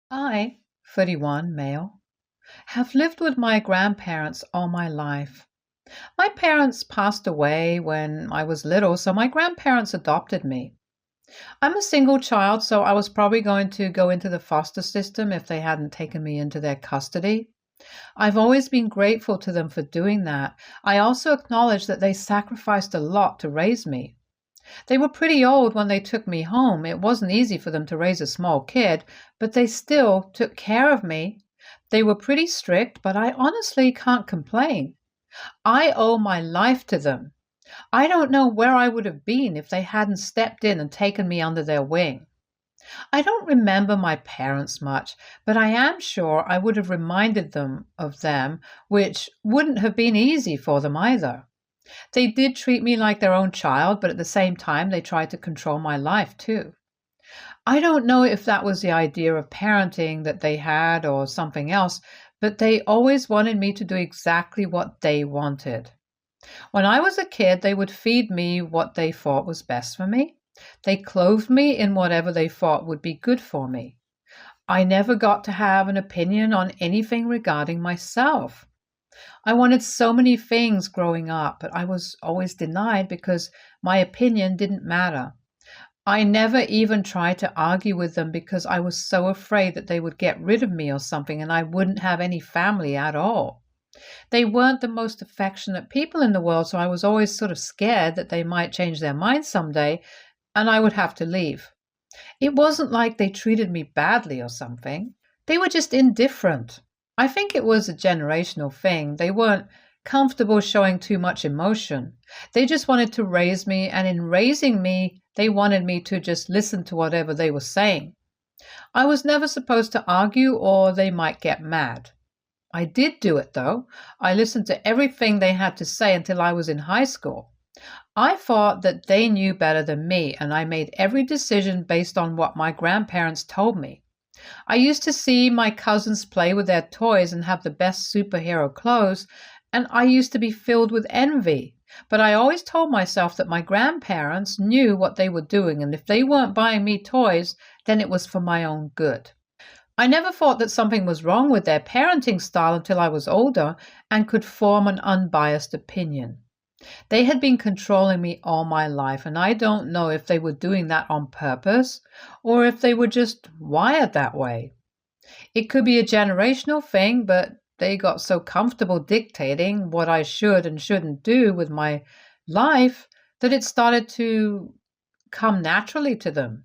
I, 31, male, have lived with my grandparents all my life. My parents passed away when I was little, so my grandparents adopted me. I'm a single child, so I was probably going to go into the foster system if they hadn't taken me into their custody. I've always been grateful to them for doing that. I also acknowledge that they sacrificed a lot to raise me. They were pretty old when they took me home. It wasn't easy for them to raise a small kid, but they still took care of me. They were pretty strict, but I honestly can't complain. I owe my life to them. I don't know where I would have been if they hadn't stepped in and taken me under their wing. I don't remember my parents much, but I am sure I would have reminded them of them, which wouldn't have been easy for them either. They did treat me like their own child, but at the same time, they tried to control my life too. I don't know if that was the idea of parenting that they had or something else, but they always wanted me to do exactly what they wanted. When I was a kid, they would feed me what they thought was best for me. They clothed me in whatever they thought would be good for me. I never got to have an opinion on anything regarding myself. I wanted so many things growing up, but I was always denied because my opinion didn't matter. I never even tried to argue with them because I was so afraid that they would get rid of me or something and I wouldn't have any family at all. They weren't the most affectionate people in the world, so I was always sort of scared that they might change their mind someday and I would have to leave. It wasn't like they treated me badly or something. They were just indifferent. I think it was a generational thing. They weren't comfortable showing too much emotion. They just wanted to raise me, and in raising me, they wanted me to just listen to whatever they were saying. I was never supposed to argue or they might get mad. I did do it though. I listened to everything they had to say until I was in high school. I thought that they knew better than me, and I made every decision based on what my grandparents told me. I used to see my cousins play with their toys and have the best superhero clothes, and I used to be filled with envy. But I always told myself that my grandparents knew what they were doing, and if they weren't buying me toys, then it was for my own good. I never thought that something was wrong with their parenting style until I was older and could form an unbiased opinion. They had been controlling me all my life, and I don't know if they were doing that on purpose or if they were just wired that way. It could be a generational thing, but they got so comfortable dictating what I should and shouldn't do with my life that it started to come naturally to them.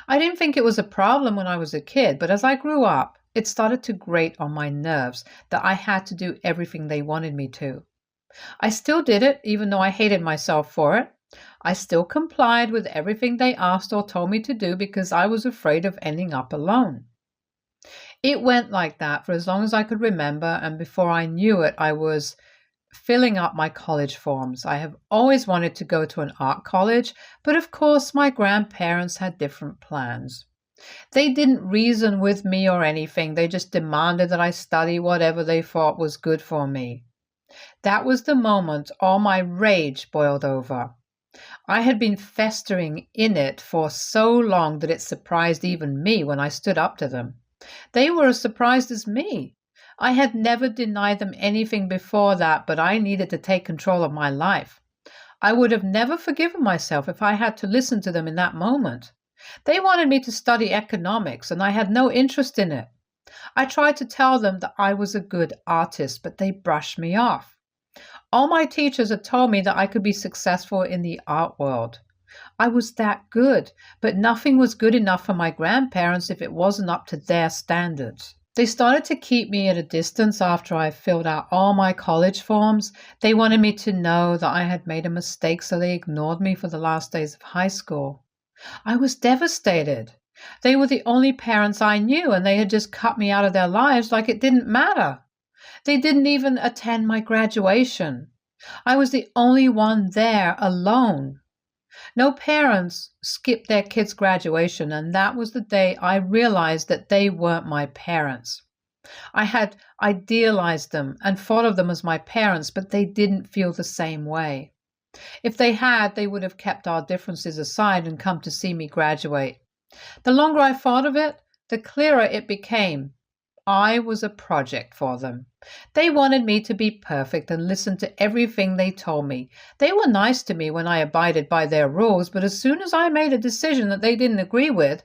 I didn't think it was a problem when I was a kid, but as I grew up, it started to grate on my nerves that I had to do everything they wanted me to. I still did it, even though I hated myself for it. I still complied with everything they asked or told me to do because I was afraid of ending up alone. It went like that for as long as I could remember, and before I knew it, I was filling up my college forms. I have always wanted to go to an art college, but of course, my grandparents had different plans. They didn't reason with me or anything, they just demanded that I study whatever they thought was good for me. That was the moment all my rage boiled over. I had been festering in it for so long that it surprised even me when I stood up to them. They were as surprised as me. I had never denied them anything before that, but I needed to take control of my life. I would have never forgiven myself if I had to listen to them in that moment. They wanted me to study economics, and I had no interest in it. I tried to tell them that I was a good artist, but they brushed me off. All my teachers had told me that I could be successful in the art world. I was that good, but nothing was good enough for my grandparents if it wasn't up to their standards. They started to keep me at a distance after I filled out all my college forms. They wanted me to know that I had made a mistake, so they ignored me for the last days of high school. I was devastated. They were the only parents I knew, and they had just cut me out of their lives like it didn't matter. They didn't even attend my graduation. I was the only one there alone. No parents skip their kids' graduation, and that was the day I realized that they weren't my parents. I had idealized them and thought of them as my parents, but they didn't feel the same way. If they had, they would have kept our differences aside and come to see me graduate. The longer I thought of it, the clearer it became. I was a project for them. They wanted me to be perfect and listen to everything they told me. They were nice to me when I abided by their rules, but as soon as I made a decision that they didn't agree with,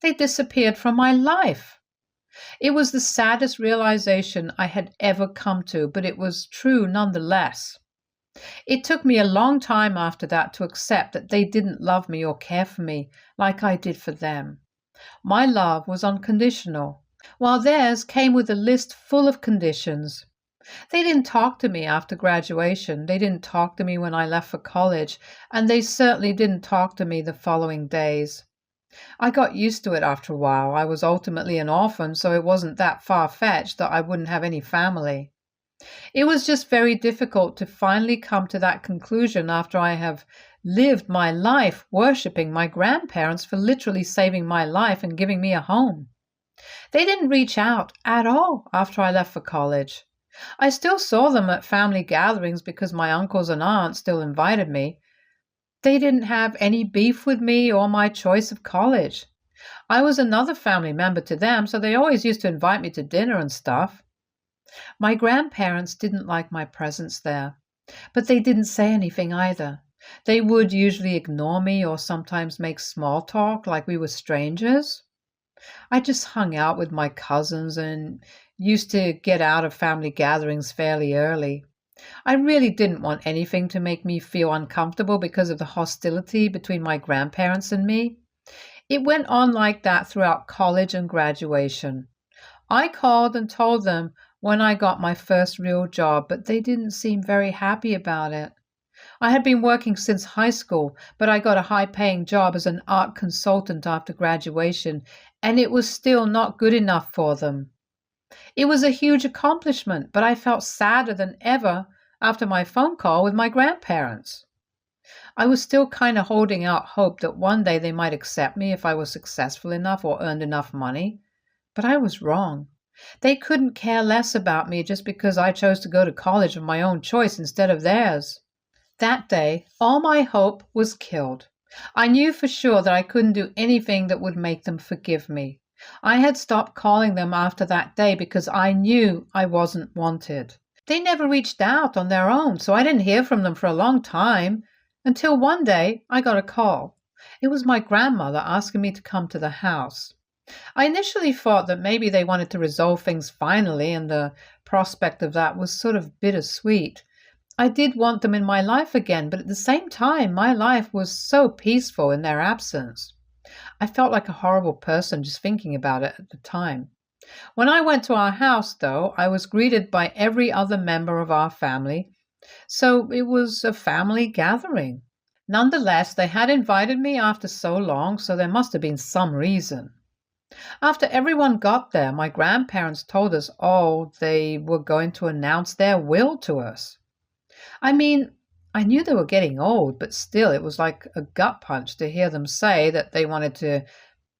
they disappeared from my life. It was the saddest realization I had ever come to, but it was true nonetheless. It took me a long time after that to accept that they didn't love me or care for me like I did for them. My love was unconditional, while theirs came with a list full of conditions. They didn't talk to me after graduation, they didn't talk to me when I left for college, and they certainly didn't talk to me the following days. I got used to it after a while. I was ultimately an orphan, so it wasn't that far-fetched that I wouldn't have any family. It was just very difficult to finally come to that conclusion after I have lived my life worshipping my grandparents for literally saving my life and giving me a home. They didn't reach out at all after I left for college. I still saw them at family gatherings because my uncles and aunts still invited me. They didn't have any beef with me or my choice of college. I was another family member to them, so they always used to invite me to dinner and stuff. My grandparents didn't like my presence there, but they didn't say anything either. They would usually ignore me or sometimes make small talk like we were strangers. I just hung out with my cousins and used to get out of family gatherings fairly early. I really didn't want anything to make me feel uncomfortable because of the hostility between my grandparents and me. It went on like that throughout college and graduation. I called and told them when I got my first real job, but they didn't seem very happy about it. I had been working since high school, but I got a high-paying job as an art consultant after graduation, and it was still not good enough for them. It was a huge accomplishment, but I felt sadder than ever after my phone call with my grandparents. I was still kind of holding out hope that one day they might accept me if I was successful enough or earned enough money, but I was wrong. They couldn't care less about me just because I chose to go to college of my own choice instead of theirs. That day, all my hope was killed. I knew for sure that I couldn't do anything that would make them forgive me. I had stopped calling them after that day because I knew I wasn't wanted. They never reached out on their own, so I didn't hear from them for a long time, until one day I got a call. It was my grandmother asking me to come to the house. I initially thought that maybe they wanted to resolve things finally, and the prospect of that was sort of bittersweet. I did want them in my life again, but at the same time, my life was so peaceful in their absence. I felt like a horrible person just thinking about it at the time. When I went to our house, though, I was greeted by every other member of our family, so it was a family gathering. Nonetheless, they had invited me after so long, so there must have been some reason. After everyone got there, my grandparents told us all they were going to announce their will to us. I mean, I knew they were getting old, but still it was like a gut punch to hear them say that they wanted to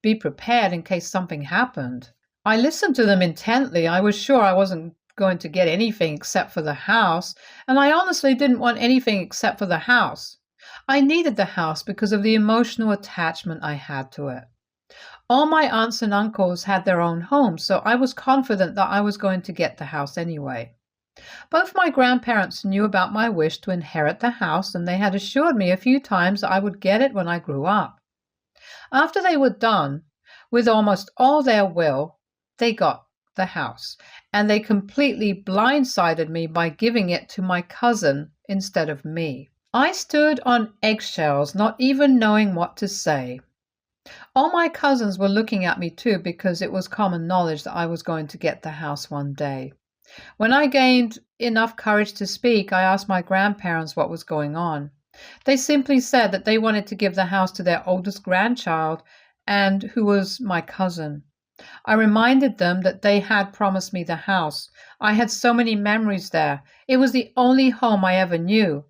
be prepared in case something happened. I listened to them intently. I was sure I wasn't going to get anything except for the house, and I honestly didn't want anything except for the house. I needed the house because of the emotional attachment I had to it. All my aunts and uncles had their own homes, so I was confident that I was going to get the house anyway. Both my grandparents knew about my wish to inherit the house, and they had assured me a few times that I would get it when I grew up. After they were done with almost all their will, they got the house, and they completely blindsided me by giving it to my cousin instead of me. I stood on eggshells, not even knowing what to say. All my cousins were looking at me too because it was common knowledge that I was going to get the house one day. When I gained enough courage to speak, I asked my grandparents what was going on. They simply said that they wanted to give the house to their oldest grandchild, and who was my cousin. I reminded them that they had promised me the house. I had so many memories there. It was the only home I ever knew.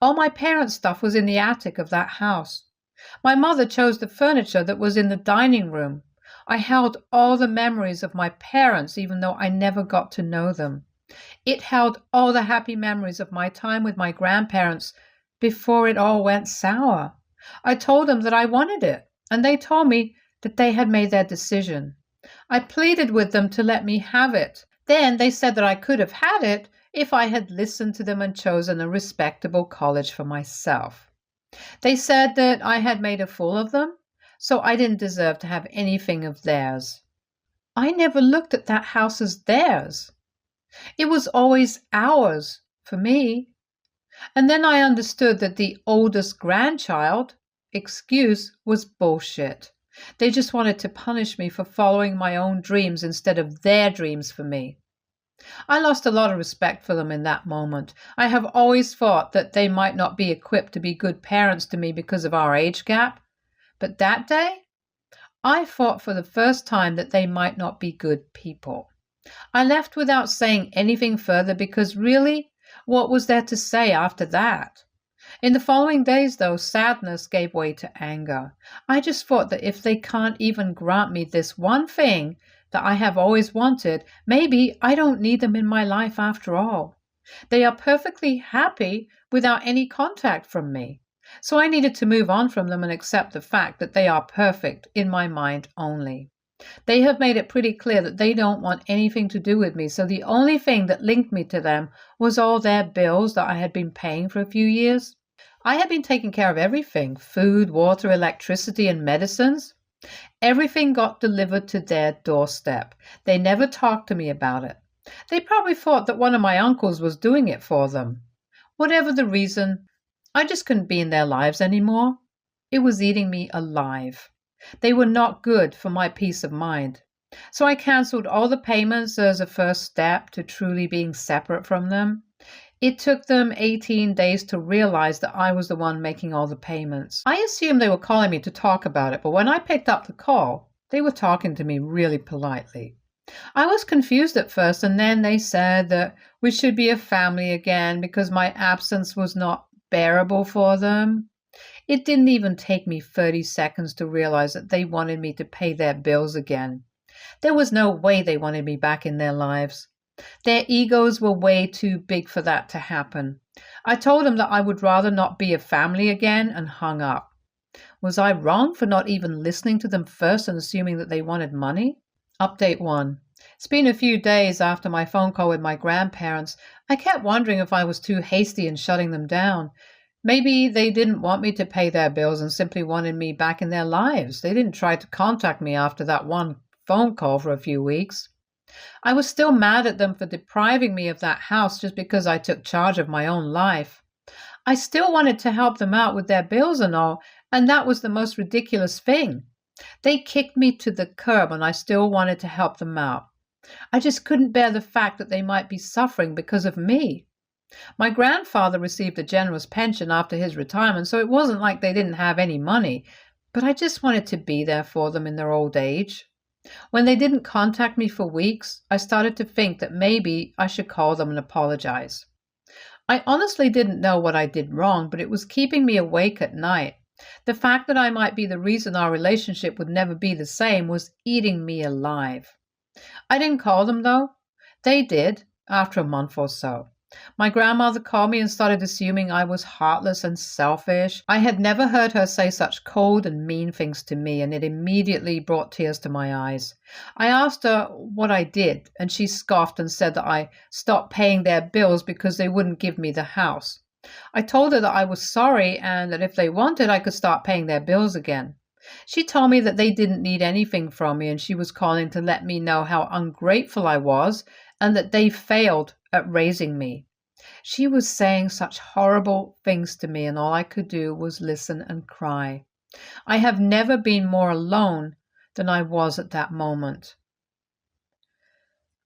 All my parents' stuff was in the attic of that house. My mother chose the furniture that was in the dining room. I held all the memories of my parents, even though I never got to know them. It held all the happy memories of my time with my grandparents before it all went sour. I told them that I wanted it, and they told me that they had made their decision. I pleaded with them to let me have it. Then they said that I could have had it if I had listened to them and chosen a respectable college for myself. They said that I had made a fool of them, so I didn't deserve to have anything of theirs. I never looked at that house as theirs. It was always ours, for me. And then I understood that the oldest grandchild excuse was bullshit. They just wanted to punish me for following my own dreams instead of their dreams for me. I lost a lot of respect for them in that moment. I have always thought that they might not be equipped to be good parents to me because of our age gap. But that day, I thought for the first time that they might not be good people. I left without saying anything further because really, what was there to say after that? In the following days, though, sadness gave way to anger. I just thought that if they can't even grant me this one thing that I have always wanted, maybe I don't need them in my life after all. They are perfectly happy without any contact from me. So I needed to move on from them and accept the fact that they are perfect in my mind only. They have made it pretty clear that they don't want anything to do with me, so the only thing that linked me to them was all their bills that I had been paying for a few years. I had been taking care of everything: food, water, electricity, and medicines. Everything got delivered to their doorstep. They never talked to me about it. They probably thought that one of my uncles was doing it for them. Whatever the reason, I just couldn't be in their lives anymore. It was eating me alive. They were not good for my peace of mind. So I canceled all the payments as a first step to truly being separate from them. It took them 18 days to realize that I was the one making all the payments. I assumed they were calling me to talk about it, but when I picked up the call, they were talking to me really politely. I was confused at first, and then they said that we should be a family again because my absence was not bearable for them. It didn't even take me 30 seconds to realize that they wanted me to pay their bills again. There was no way they wanted me back in their lives. Their egos were way too big for that to happen. I told them that I would rather not be a family again and hung up. Was I wrong for not even listening to them first and assuming that they wanted money? Update 1. It's been a few days after my phone call with my grandparents. I kept wondering if I was too hasty in shutting them down. Maybe they didn't want me to pay their bills and simply wanted me back in their lives. They didn't try to contact me after that one phone call for a few weeks. I was still mad at them for depriving me of that house just because I took charge of my own life. I still wanted to help them out with their bills and all, and that was the most ridiculous thing. They kicked me to the curb and I still wanted to help them out. I just couldn't bear the fact that they might be suffering because of me. My grandfather received a generous pension after his retirement, so it wasn't like they didn't have any money, but I just wanted to be there for them in their old age. When they didn't contact me for weeks, I started to think that maybe I should call them and apologize. I honestly didn't know what I did wrong, but it was keeping me awake at night. The fact that I might be the reason our relationship would never be the same was eating me alive. I didn't call them, though. They did, after a month or so. My grandmother called me and started assuming I was heartless and selfish. I had never heard her say such cold and mean things to me, and it immediately brought tears to my eyes. I asked her what I did, and she scoffed and said that I stopped paying their bills because they wouldn't give me the house. I told her that I was sorry and that if they wanted, I could start paying their bills again. She told me that they didn't need anything from me, and she was calling to let me know how ungrateful I was and that they failed at raising me. She was saying such horrible things to me, and all I could do was listen and cry. I have never been more alone than I was at that moment.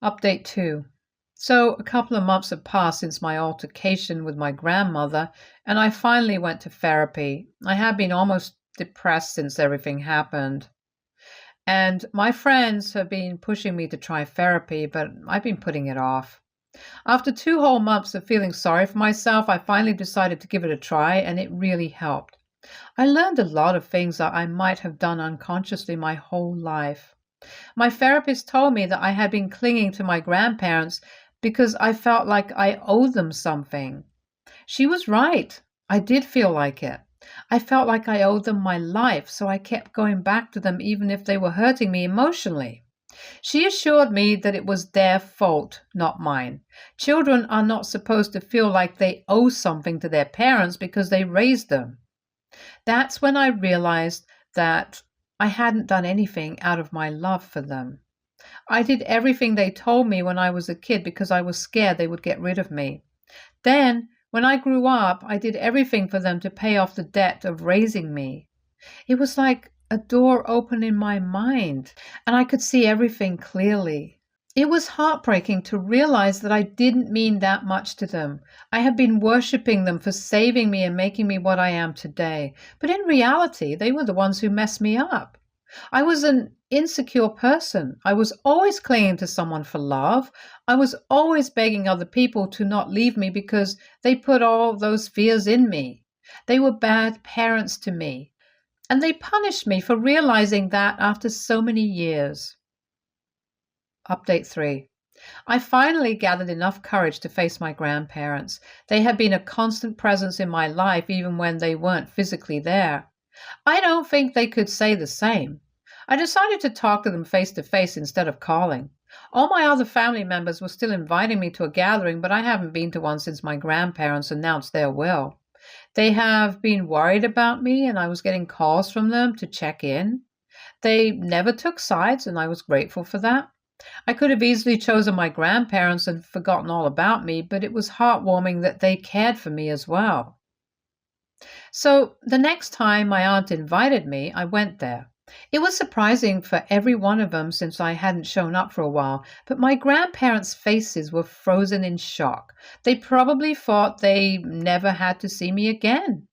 Update 2. So a couple of months have passed since my altercation with my grandmother, and I finally went to therapy. I have been almost depressed since everything happened. And my friends have been pushing me to try therapy, but I've been putting it off. After 2 whole months of feeling sorry for myself, I finally decided to give it a try, and it really helped. I learned a lot of things that I might have done unconsciously my whole life. My therapist told me that I had been clinging to my grandparents because I felt like I owed them something. She was right. I did feel like it. I felt like I owed them my life, so I kept going back to them even if they were hurting me emotionally. She assured me that it was their fault, not mine. Children are not supposed to feel like they owe something to their parents because they raised them. That's when I realized that I hadn't done anything out of my love for them. I did everything they told me when I was a kid because I was scared they would get rid of me. Then, when I grew up, I did everything for them to pay off the debt of raising me. It was like a door opened in my mind, and I could see everything clearly. It was heartbreaking to realize that I didn't mean that much to them. I had been worshiping them for saving me and making me what I am today. But in reality, they were the ones who messed me up. I was an insecure person. I was always clinging to someone for love. I was always begging other people to not leave me because they put all those fears in me. They were bad parents to me. And they punished me for realizing that after so many years. Update 3. I finally gathered enough courage to face my grandparents. They had been a constant presence in my life even when they weren't physically there. I don't think they could say the same. I decided to talk to them face to face instead of calling. All my other family members were still inviting me to a gathering, but I haven't been to one since my grandparents announced their will. They have been worried about me, and I was getting calls from them to check in. They never took sides, and I was grateful for that. I could have easily chosen my grandparents and forgotten all about me, but it was heartwarming that they cared for me as well. So the next time my aunt invited me, I went there. It was surprising for every one of them since I hadn't shown up for a while, but my grandparents' faces were frozen in shock. They probably thought they never had to see me again.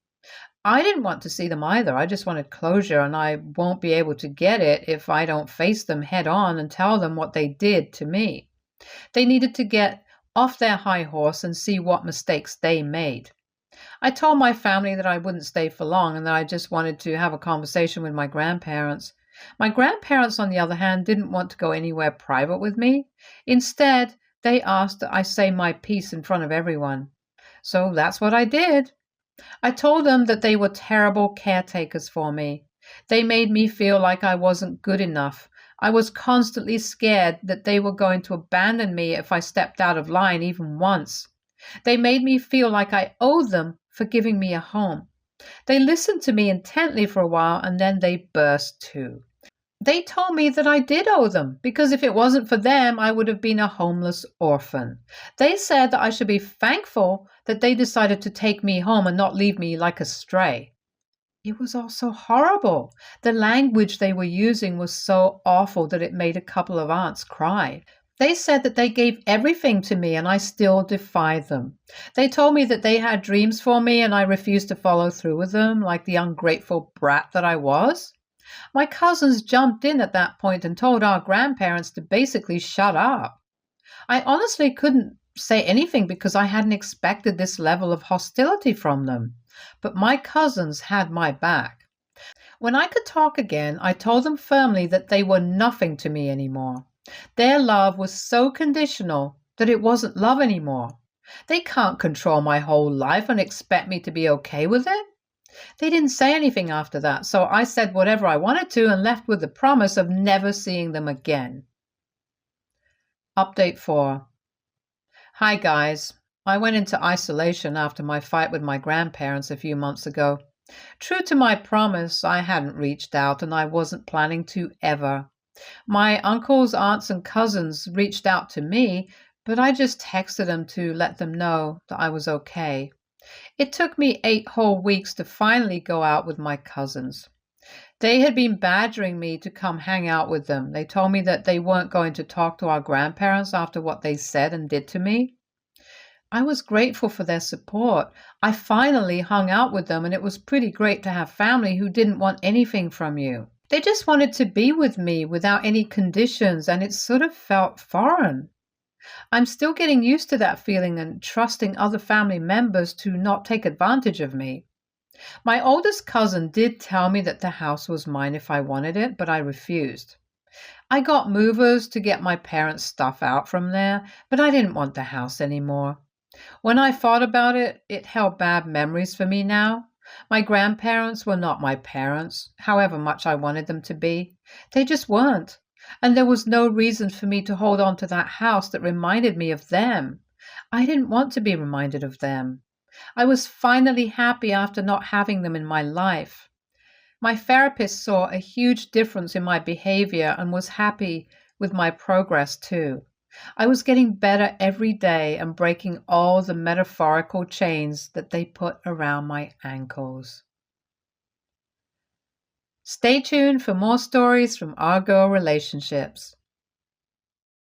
I didn't want to see them either. I just wanted closure, and I won't be able to get it if I don't face them head on and tell them what they did to me. They needed to get off their high horse and see what mistakes they made. I told my family that I wouldn't stay for long and that I just wanted to have a conversation with my grandparents. My grandparents, on the other hand, didn't want to go anywhere private with me. Instead, they asked that I say my piece in front of everyone. So that's what I did. I told them that they were terrible caretakers for me. They made me feel like I wasn't good enough. I was constantly scared that they were going to abandon me if I stepped out of line even once. They made me feel like I owed them for giving me a home. They listened to me intently for a while and then they burst too. They told me that I did owe them because if it wasn't for them, I would have been a homeless orphan. They said that I should be thankful that they decided to take me home and not leave me like a stray. It was all so horrible. The language they were using was so awful that it made a couple of aunts cry. They said that they gave everything to me and I still defied them. They told me that they had dreams for me and I refused to follow through with them like the ungrateful brat that I was. My cousins jumped in at that point and told our grandparents to basically shut up. I honestly couldn't say anything because I hadn't expected this level of hostility from them. But my cousins had my back. When I could talk again, I told them firmly that they were nothing to me anymore. Their love was so conditional that it wasn't love anymore. They can't control my whole life and expect me to be okay with it. They didn't say anything after that, so I said whatever I wanted to and left with the promise of never seeing them again. Update 4. Hi guys. I went into isolation after my fight with my grandparents a few months ago. True to my promise, I hadn't reached out and I wasn't planning to ever. My uncles, aunts, and cousins reached out to me, but I just texted them to let them know that I was okay. It took me 8 whole weeks to finally go out with my cousins. They had been badgering me to come hang out with them. They told me that they weren't going to talk to our grandparents after what they said and did to me. I was grateful for their support. I finally hung out with them, and it was pretty great to have family who didn't want anything from you. They just wanted to be with me without any conditions, and it sort of felt foreign. I'm still getting used to that feeling and trusting other family members to not take advantage of me. My oldest cousin did tell me that the house was mine if I wanted it, but I refused. I got movers to get my parents' stuff out from there, but I didn't want the house anymore. When I thought about it, it held bad memories for me now. My grandparents were not my parents, however much I wanted them to be. They just weren't. And there was no reason for me to hold on to that house that reminded me of them. I didn't want to be reminded of them. I was finally happy after not having them in my life. My therapist saw a huge difference in my behavior and was happy with my progress too. I was getting better every day and breaking all the metaphorical chains that they put around my ankles. Stay tuned for more stories from our girl relationships.